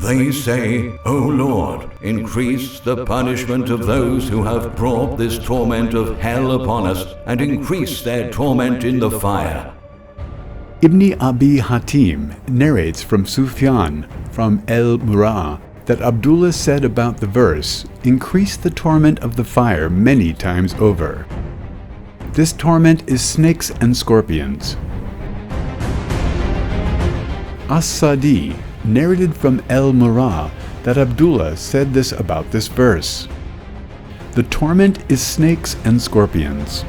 They say, O Lord, increase the punishment of those who have brought this torment of hell upon us, and increase their torment in the fire. Ibn Abi Hatim narrates from Sufyan, from al-Murrah, that Abdullah said about the verse, "Increase the torment of the fire many times over." This torment is snakes and scorpions. As-Sadi narrated from al-Murrah that Abdullah said this about this verse. The torment is snakes and scorpions.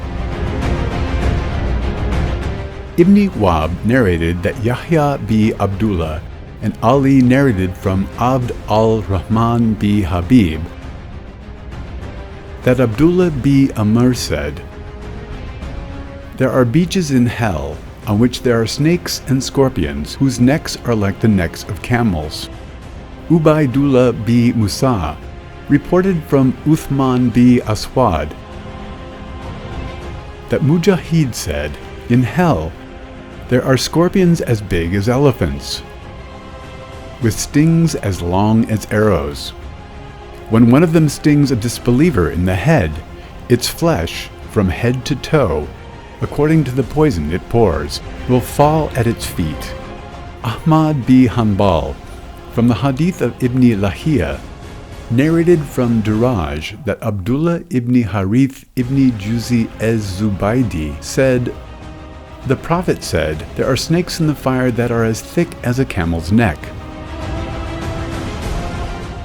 Ibn Wahb narrated that Yahya b. Abdullah and Ali narrated from Abd al-Rahman b. Habib that Abdullah b. Amr said, "There are beaches in hell on which there are snakes and scorpions whose necks are like the necks of camels." Ubaidullah b. Musa reported from Uthman b. Aswad that Mujahid said, "In hell there are scorpions as big as elephants, with stings as long as arrows. When one of them stings a disbeliever in the head, its flesh, from head to toe, according to the poison it pours, will fall at its feet." Ahmad b. Hanbal, from the hadith of Ibn Lahiyah, narrated from Duraj that Abdullah ibn Harith ibn Juzi ez-Zubaydi said, "The Prophet said, there are snakes in the fire that are as thick as a camel's neck.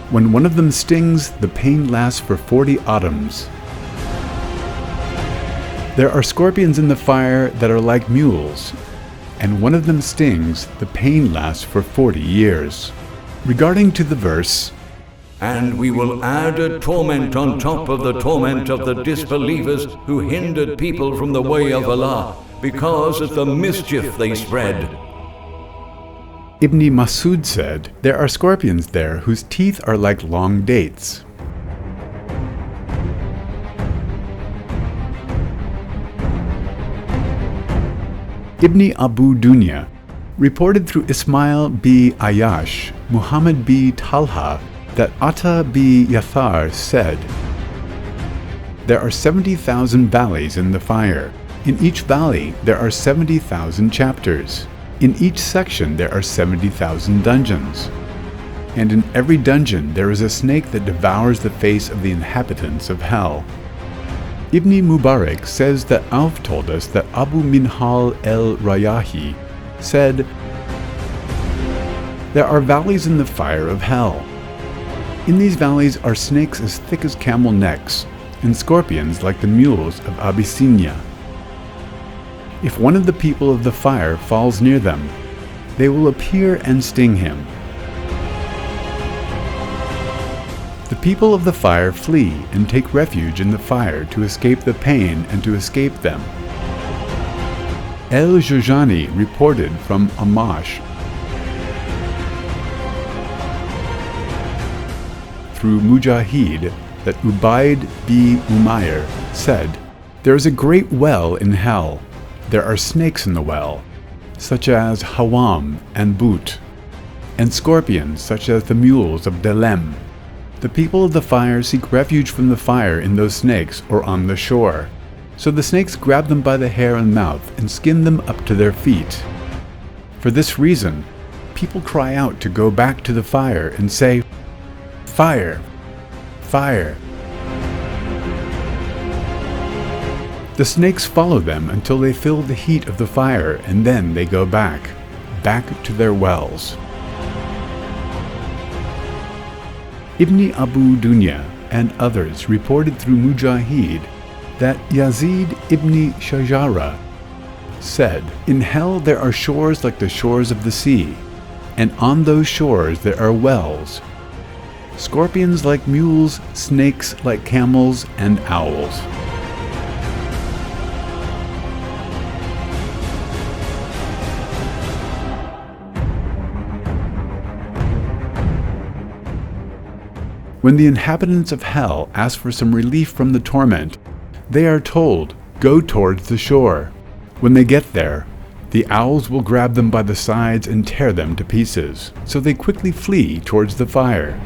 When one of them stings, the pain lasts for 40 autumns. There are scorpions in the fire that are like mules, and one of them stings, the pain lasts for 40 years. Regarding to the verse, "And we will add a torment on top of the torment of the disbelievers who hindered people from the way of Allah, because of the mischief they spread." Ibn Masud said, "There are scorpions there whose teeth are like long dates." Ibn Abu Dunya reported through Ismail b. Ayash, Muhammad b. Talha, that Atta b. Yathar said, "There are 70,000 valleys in the fire. In each valley there are 70,000 chapters. In each section there are 70,000 dungeons. And in every dungeon there is a snake that devours the face of the inhabitants of hell." Ibn Mubarak says that Auf told us that Abu Minhal el-Rayahi said, "There are valleys in the fire of hell. In these valleys are snakes as thick as camel necks, and scorpions like the mules of Abyssinia. If one of the people of the fire falls near them, they will appear and sting him. The people of the fire flee and take refuge in the fire to escape the pain and to escape them." El-Jujani reported from Amash through Mujahid that Ubaid b. Umayr said, "There is a great well in hell. There are snakes in the well, such as Hawam and Boot, and scorpions such as the mules of Delem. The people of the fire seek refuge from the fire in those snakes or on the shore. So the snakes grab them by the hair and mouth and skin them up to their feet. For this reason, people cry out to go back to the fire and say, 'Fire! Fire!' The snakes follow them until they feel the heat of the fire, and then they go back to their wells." Ibn Abu Dunya and others reported through Mujahid that Yazid ibn Shajara said, "In hell there are shores like the shores of the sea, and on those shores there are wells, scorpions like mules, snakes like camels, and owls." When the inhabitants of hell ask for some relief from the torment, they are told, "Go towards the shore." When they get there, The owls will grab them by the sides and tear them to pieces, so they quickly flee towards the fire.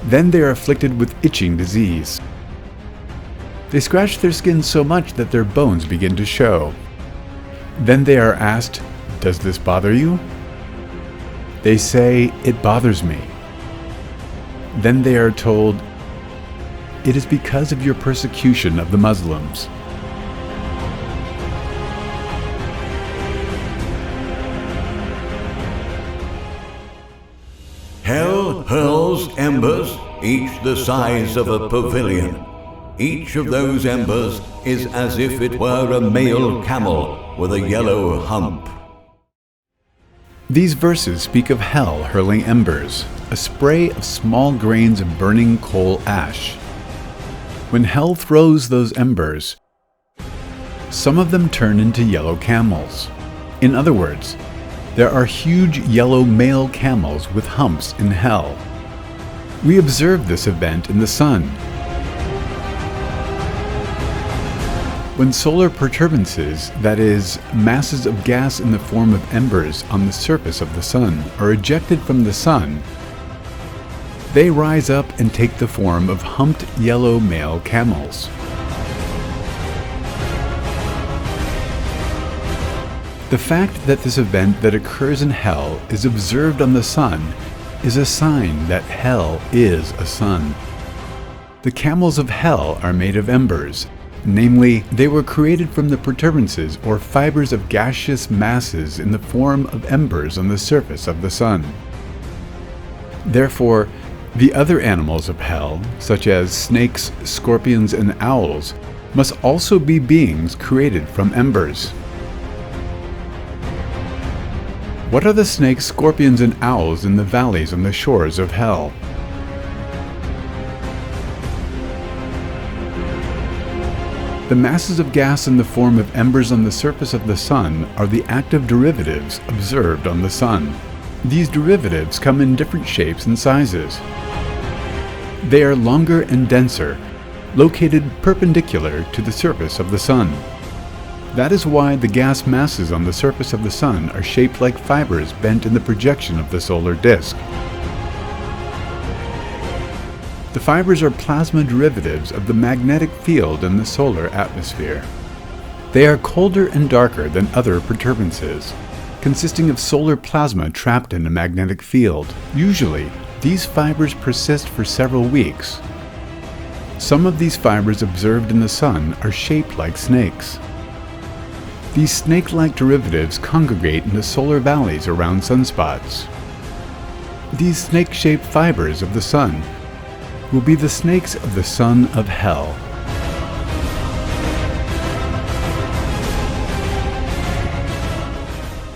Then they are afflicted with itching disease. They scratch their skin so much that their bones begin to show. Then they are asked, "Does this bother you?" They say, "It bothers me." Then they are told, "It is because of your persecution of the Muslims." Hell hurls embers, each the size of a pavilion. Each of those embers is as if it were a male camel with a yellow hump. These verses speak of hell hurling embers, a spray of small grains of burning coal ash. When hell throws those embers, some of them turn into yellow camels. In other words, there are huge yellow male camels with humps in hell. We observe this event in the sun. When solar perturbances, that is, masses of gas in the form of embers on the surface of the sun, are ejected from the sun, they rise up and take the form of humped yellow male camels. The fact that this event that occurs in hell is observed on the sun is a sign that hell is a sun. The camels of hell are made of embers. Namely, they were created from the protuberances or fibers of gaseous masses in the form of embers on the surface of the sun. Therefore, the other animals of hell, such as snakes, scorpions, and owls, must also be beings created from embers. What are the snakes, scorpions, and owls in the valleys on the shores of hell? The masses of gas in the form of embers on the surface of the sun are the active derivatives observed on the sun. These derivatives come in different shapes and sizes. They are longer and denser, located perpendicular to the surface of the sun. That is why the gas masses on the surface of the sun are shaped like fibers bent in the projection of the solar disk. The fibers are plasma derivatives of the magnetic field in the solar atmosphere. They are colder and darker than other perturbances, consisting of solar plasma trapped in a magnetic field. Usually, these fibers persist for several weeks. Some of these fibers observed in the sun are shaped like snakes. These snake-like derivatives congregate in the solar valleys around sunspots. These snake-shaped fibers of the sun will be the snakes of the son of hell.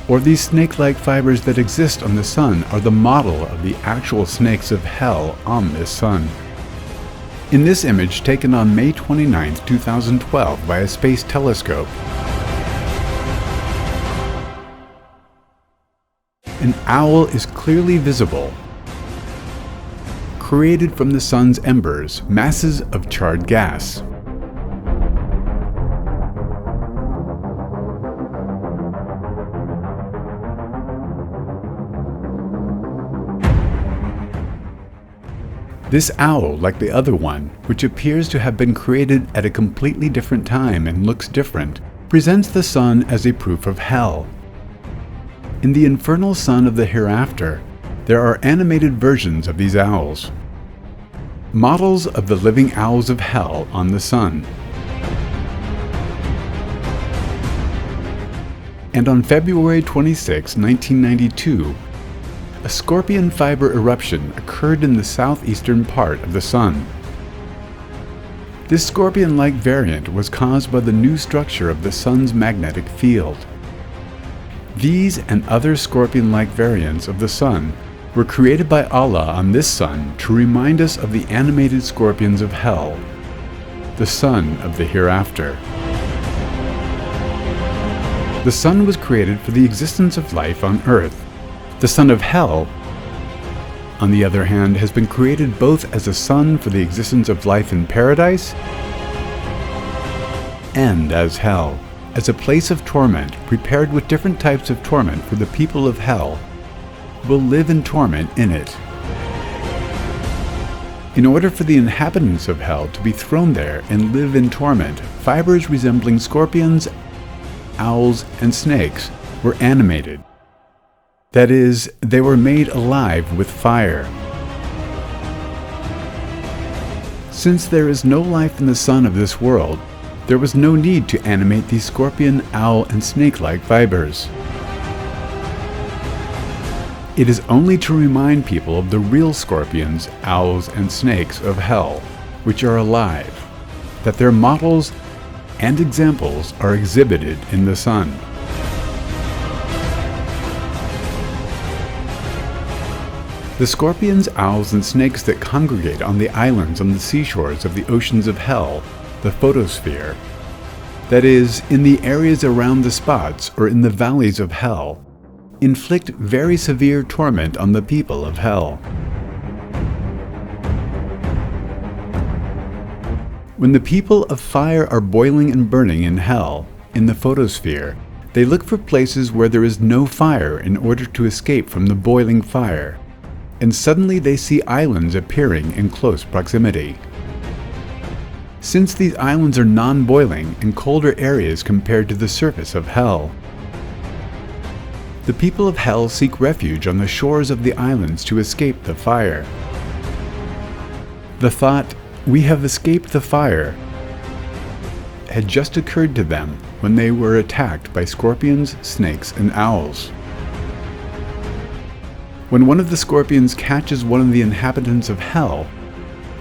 Or these snake-like fibers that exist on the sun are the model of the actual snakes of hell on this sun. In this image taken on May 29, 2012 by a space telescope, an owl is clearly visible, created from the sun's embers, masses of charred gas. This owl, like the other one, which appears to have been created at a completely different time and looks different, presents the sun as a proof of hell. In the infernal sun of the hereafter, there are animated versions of these owls, models of the living owls of hell on the sun. And on February 26, 1992, a scorpion fiber eruption occurred in the southeastern part of the sun. This scorpion-like variant was caused by the new structure of the sun's magnetic field. These and other scorpion-like variants of the sun were created by Allah on this sun to remind us of the animated scorpions of hell. the sun of the hereafter. The sun was created for the existence of life on earth. The son of hell, on the other hand, has been created both as a sun for the existence of life in paradise and as hell, as a place of torment prepared with different types of torment for the people of hell will live in torment in it. In order for the inhabitants of hell to be thrown there and live in torment, fibers resembling scorpions, owls, and snakes were animated. That is, they were made alive with fire. Since there is no life in the sun of this world, there was no need to animate these scorpion, owl, and snake-like fibers. It is only to remind people of the real scorpions, owls, and snakes of hell, which are alive, that their models and examples are exhibited in the sun. The scorpions, owls, and snakes that congregate on the islands on the seashores of the oceans of hell, the photosphere, that is, in the areas around the spots or in the valleys of hell, inflict very severe torment on the people of hell. When the people of fire are boiling and burning in hell, in the photosphere, they look for places where there is no fire in order to escape from the boiling fire, and suddenly they see islands appearing in close proximity. Since these islands are non-boiling and colder areas compared to the surface of hell, the people of hell seek refuge on the shores of the islands to escape the fire. The thought, "We have escaped the fire," had just occurred to them when they were attacked by scorpions, snakes, and owls. When one of the scorpions catches one of the inhabitants of hell,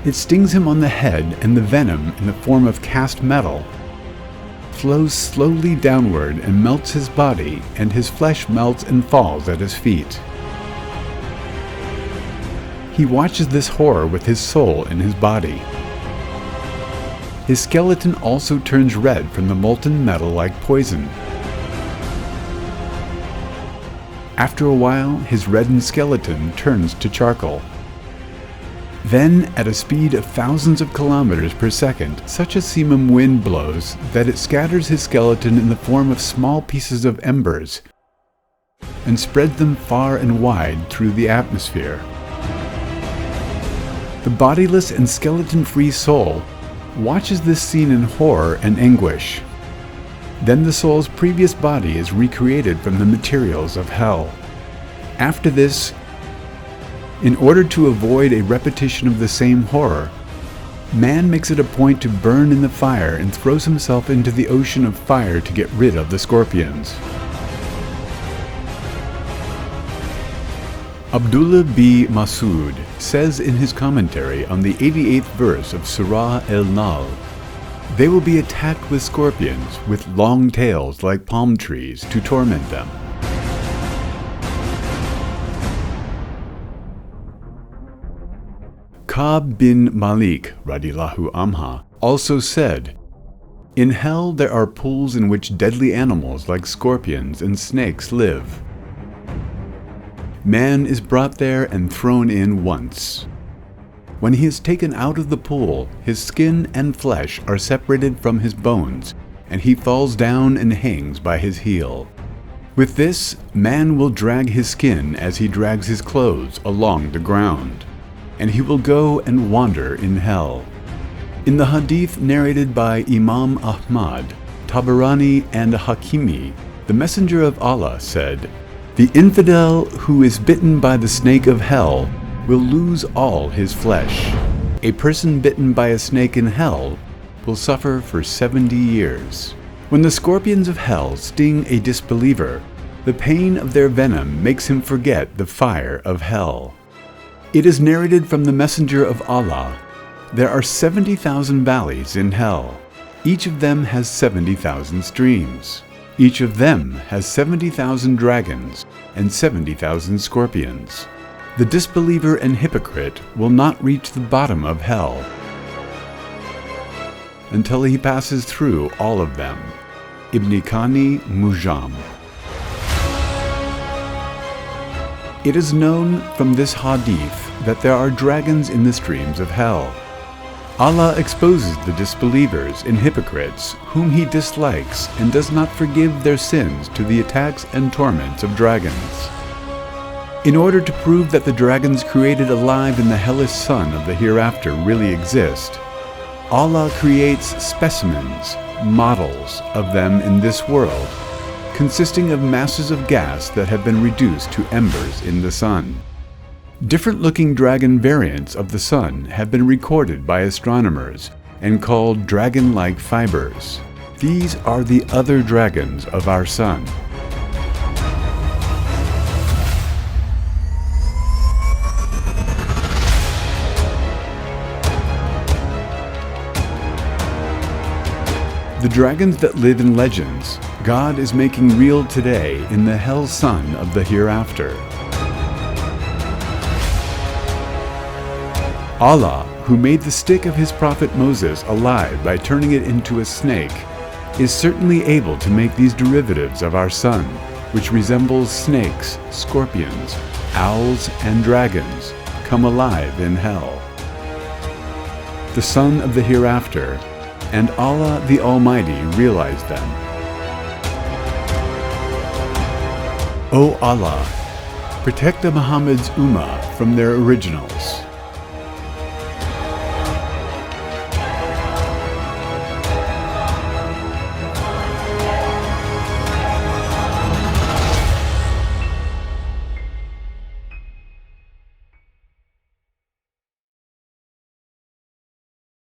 it stings him on the head, and the venom, in the form of cast metal, flows slowly downward and melts his body, and his flesh melts and falls at his feet. He watches this horror with his soul in his body. His skeleton also turns red from the molten metal like poison. After a while, his reddened skeleton turns to charcoal. Then, at a speed of thousands of kilometers per second, such a simum wind blows that it scatters his skeleton in the form of small pieces of embers and spreads them far and wide through the atmosphere. The bodiless and skeleton-free soul watches this scene in horror and anguish. Then the soul's previous body is recreated from the materials of hell. After this, in order to avoid a repetition of the same horror, man makes it a point to burn in the fire and throws himself into the ocean of fire to get rid of the scorpions. Abdullah B. Masood says in his commentary on the 88th verse of Surah El-Nahl, "They will be attacked with scorpions with long tails like palm trees to torment them." Ka'b bin Malik radiyallahu anhu also said, "In hell there are pools in which deadly animals like scorpions and snakes live. Man is brought there and thrown in once. When he is taken out of the pool, his skin and flesh are separated from his bones, and he falls down and hangs by his heel. With this, man will drag his skin as he drags his clothes along the ground, and he will go and wander in hell." In the hadith narrated by Imam Ahmad, Tabarani, and Hakimi, the Messenger of Allah said, "The infidel who is bitten by the snake of hell will lose all his flesh. A person bitten by a snake in hell will suffer for 70 years. When the scorpions of hell sting a disbeliever, the pain of their venom makes him forget the fire of hell. It is narrated from the Messenger of Allah, there are 70,000 valleys in hell. Each of them has 70,000 streams. Each of them has 70,000 dragons and 70,000 scorpions. The disbeliever and hypocrite will not reach the bottom of hell. until he passes through all of them. Ibn Khani Mujam. It is known from this hadith that there are dragons in the streams of hell. Allah exposes the disbelievers and hypocrites whom He dislikes and does not forgive their sins to the attacks and torments of dragons. In order to prove that the dragons created alive in the hellish sun of the hereafter really exist, Allah creates specimens, models of them in this world, consisting of masses of gas that have been reduced to embers in the sun. Different-looking dragon variants of the sun have been recorded by astronomers and called dragon-like fibers. These are the other dragons of our sun. The dragons that live in legends, God is making real today in the hell sun of the hereafter. Allah, who made the stick of His prophet Moses alive by turning it into a snake, is certainly able to make these derivatives of our sun, which resembles snakes, scorpions, owls, and dragons, come alive in hell. The sun of the hereafter, and Allah the Almighty realized them. O Allah, protect the Muhammad's Ummah from their originals.